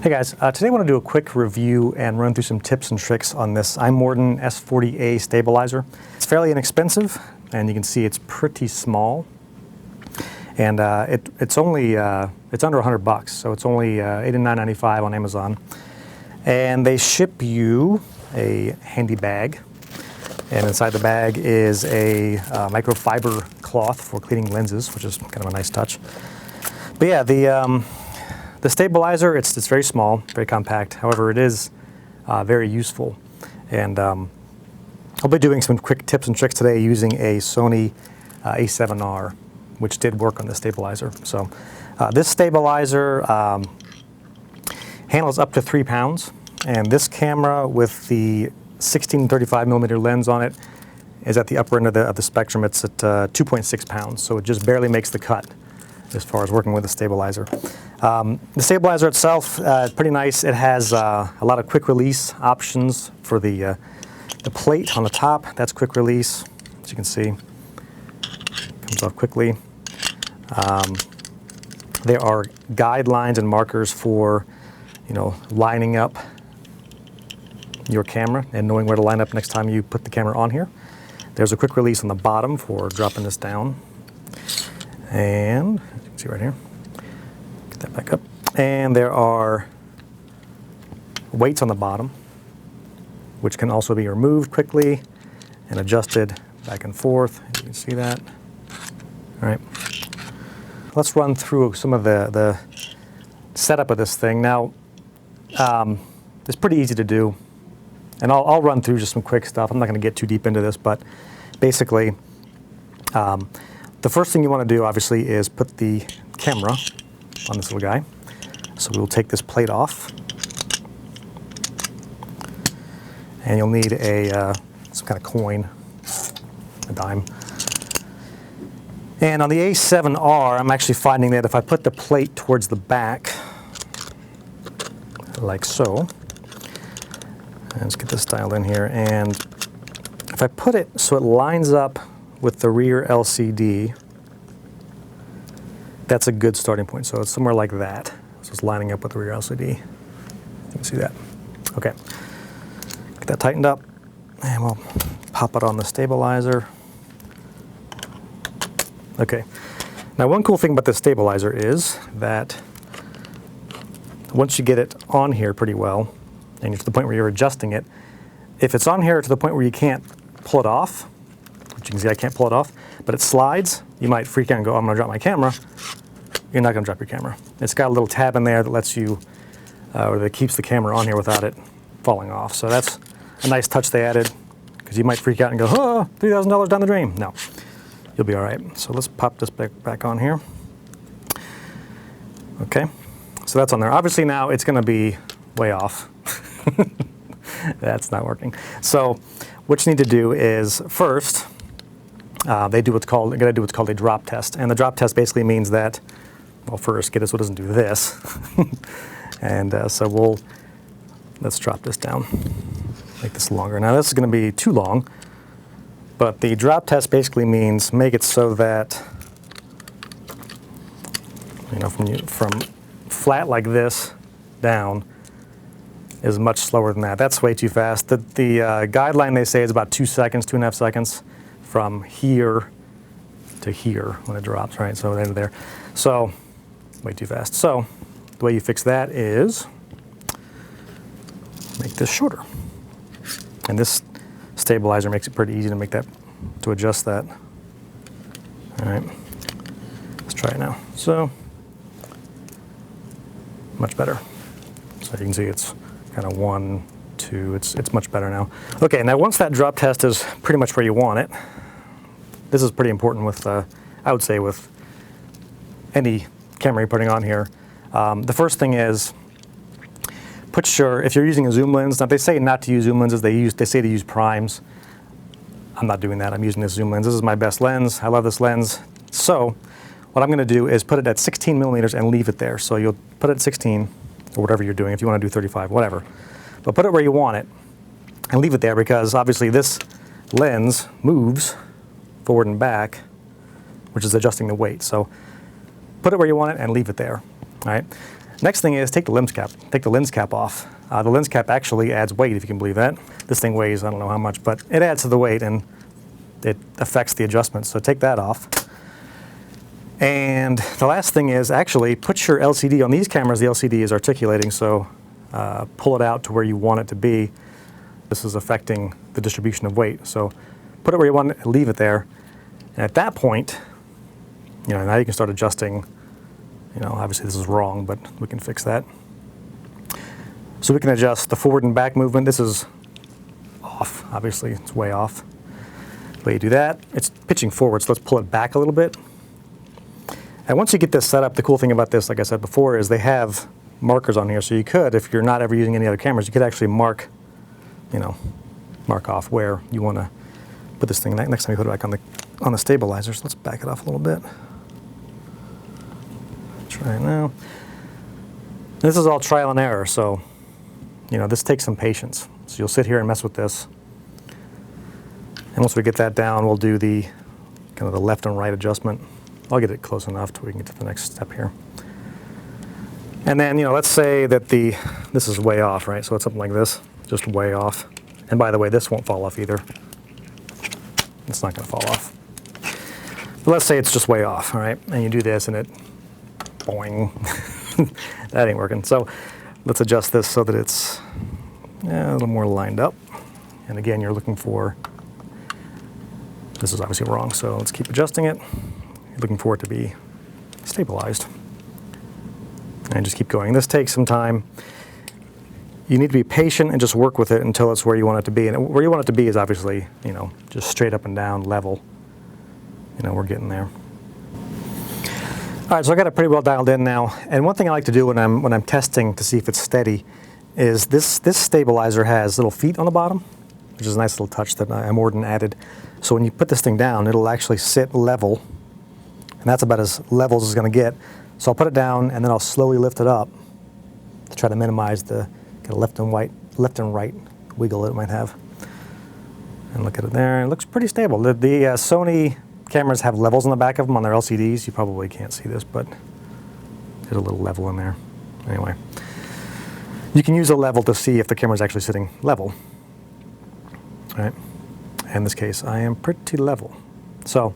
Hey guys, today I want to do a quick review and run through some tips and tricks on this Imorden S40-A stabilizer. It's fairly inexpensive, and you can see it's pretty small. And it's under $100, so it's only $89.95 on Amazon. And they ship you a handy bag, and inside the bag is a microfiber cloth for cleaning lenses, which is kind of a nice touch. But yeah, the stabilizer, it's very small, very compact. However, it is very useful. And I'll be doing some quick tips and tricks today using a Sony A7R, which did work on the stabilizer. So this stabilizer handles up to 3 pounds. And this camera with the 16-35mm lens on it is at the upper end of the spectrum. It's at 2.6 pounds. So it just barely makes the cut as far as working with the stabilizer. The stabilizer itself is pretty nice. It has a lot of quick release options for the plate on the top. That's quick release, as you can see. Comes off quickly. There are guidelines and markers for, lining up your camera and knowing where to line up next time you put the camera on here. There's a quick release on the bottom for dropping this down. And you can see right here, get that back up. And there are weights on the bottom, which can also be removed quickly and adjusted back and forth. You can see that. All right. Let's run through some of the setup of this thing. Now, it's pretty easy to do. And I'll run through just some quick stuff. I'm not going to get too deep into this, but basically, the first thing you want to do, obviously, is put the camera on this little guy. So we'll take this plate off. And you'll need some kind of coin, a dime. And on the A7R, I'm actually finding that if I put the plate towards the back, like so, let's get this dialed in here, and if I put it so it lines up with the rear LCD, that's a good starting point. So it's somewhere like that. So it's lining up with the rear LCD. You can see that. Okay. Get that tightened up, and we'll pop it on the stabilizer. Okay. Now, one cool thing about this stabilizer is that once you get it on here pretty well, and you're to the point where you're adjusting it, if it's on here to the point where you can't pull it off, which you can see I can't pull it off, but it slides, you might freak out and go, I'm going to drop my camera. You're not going to drop your camera. It's got a little tab in there that lets you, or that keeps the camera on here without it falling off. So that's a nice touch they added, because you might freak out and go, oh, $3,000 down the drain. No, you'll be all right. So let's pop this back on here. Okay, so that's on there. Obviously now it's going to be way off. That's not working. So what you need to do is first, they're going to do what's called a drop test. And the drop test basically means that, well, first, get it so it doesn't do this. And so let's drop this down, make this longer. Now this is going to be too long, but the drop test basically means make it so that, from flat like this down is much slower than that. That's way too fast. The guideline they say is about 2 seconds, 2.5 seconds from here to here when it drops, right? So right there. So way too fast. So the way you fix that is make this shorter. And this stabilizer makes it pretty easy to adjust that. All right, let's try it now. So much better. So you can see it's kind of 1, 2, it's much better now. Okay, now once that drop test is pretty much where you want it, this is pretty important with, I would say, with any camera you're putting on here. The first thing is, if you're using a zoom lens, now they say not to use zoom lenses, they say to use primes. I'm not doing that, I'm using this zoom lens. This is my best lens, I love this lens. So what I'm gonna do is put it at 16mm and leave it there. So you'll put it at 16, or whatever you're doing, if you want to do 35, whatever. But put it where you want it and leave it there, because obviously this lens moves forward and back, which is adjusting the weight. So put it where you want it and leave it there, all right? Next thing is take the lens cap. Take the lens cap off. The lens cap actually adds weight, if you can believe that. This thing weighs, I don't know how much, but it adds to the weight and it affects the adjustment. So take that off. And the last thing is actually put your LCD on these cameras. The LCD is articulating, so pull it out to where you want it to be. This is affecting the distribution of weight. So put it where you want it, leave it there. And at that point, now you can start adjusting. Obviously this is wrong, but we can fix that. So we can adjust the forward and back movement. This is off, obviously, it's way off. The way you do that, it's pitching forward, so let's pull it back a little bit. And once you get this set up, the cool thing about this, like I said before, is they have markers on here. So you could, if you're not ever using any other cameras, you could actually mark off where you want to put this thing. Next time you put it back on the stabilizer, so let's back it off a little bit. Try it now. This is all trial and error, so this takes some patience. So you'll sit here and mess with this. And once we get that down, we'll do the kind of the left and right adjustment. I'll get it close enough till we can get to the next step here. And then, let's say that this is way off, right? So it's something like this, just way off. And by the way, this won't fall off either. It's not going to fall off. But let's say it's just way off, all right? And you do this and it, boing. That ain't working. So let's adjust this so that it's a little more lined up. And again, you're looking for, this is obviously wrong, so let's keep adjusting it. You're looking for it to be stabilized. And just keep going. This takes some time. You need to be patient and just work with it until it's where you want it to be. And where you want it to be is obviously, just straight up and down, level. We're getting there. All right, so I got it pretty well dialed in now. And one thing I like to do when I'm testing to see if it's steady is this stabilizer has little feet on the bottom, which is a nice little touch that Imorden added. So when you put this thing down, it'll actually sit level. And that's about as level as it's going to get. So I'll put it down and then I'll slowly lift it up to try to minimize the kind of left and right wiggle that it might have. And look at it there, it looks pretty stable. The Sony cameras have levels on the back of them on their LCDs. You probably can't see this, but there's a little level in there. Anyway, you can use a level to see if the camera is actually sitting level. All right. In this case, I am pretty level. So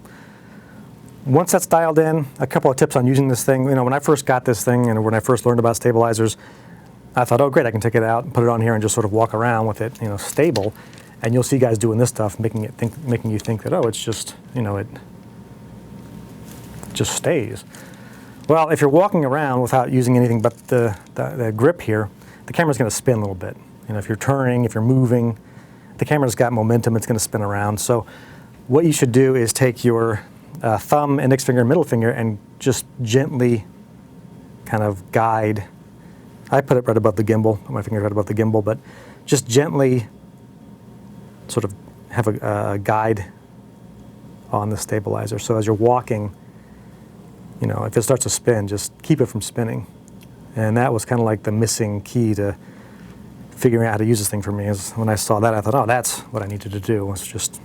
once that's dialed in, a couple of tips on using this thing. When I first got this thing and when I first learned about stabilizers, I thought, oh great, I can take it out and put it on here and just sort of walk around with it, stable. And you'll see guys doing this stuff, making you think that, oh, it's just, it just stays. Well, if you're walking around without using anything but the grip here, the camera's going to spin a little bit. If you're turning, if you're moving, the camera's got momentum, it's going to spin around. So what you should do is take your thumb, index finger, and middle finger and just gently kind of guide. I put it right above the gimbal, put my finger right above the gimbal, but just gently sort of have a guide on the stabilizer. So as you're walking, if it starts to spin, just keep it from spinning. And that was kind of like the missing key to figuring out how to use this thing for me. Is when I saw that, I thought, oh, that's what I needed to do, was just,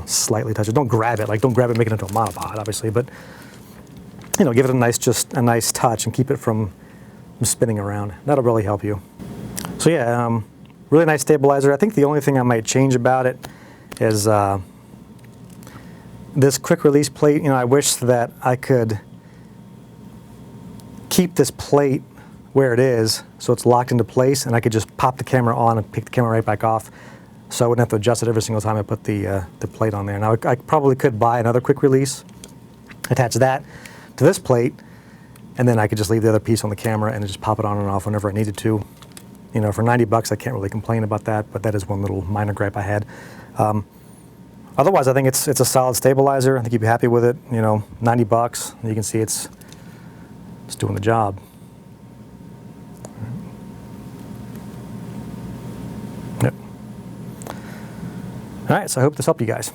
slightly touch it. Don't grab it, don't grab it, make it into a monopod, obviously, but, give it a nice touch and keep it from spinning around. That'll really help you. So yeah, really nice stabilizer. I think the only thing I might change about it is this quick release plate. I wish that I could keep this plate where it is so it's locked into place and I could just pop the camera on and pick the camera right back off so I wouldn't have to adjust it every single time I put the plate on there. Now I probably could buy another quick release, attach that to this plate, and then I could just leave the other piece on the camera and just pop it on and off whenever I needed to. For 90 bucks, I can't really complain about that, but that is one little minor gripe I had. Otherwise, I think it's a solid stabilizer. I think you'd be happy with it. 90 bucks, you can see it's doing the job. Yep. All right, so I hope this helped you guys.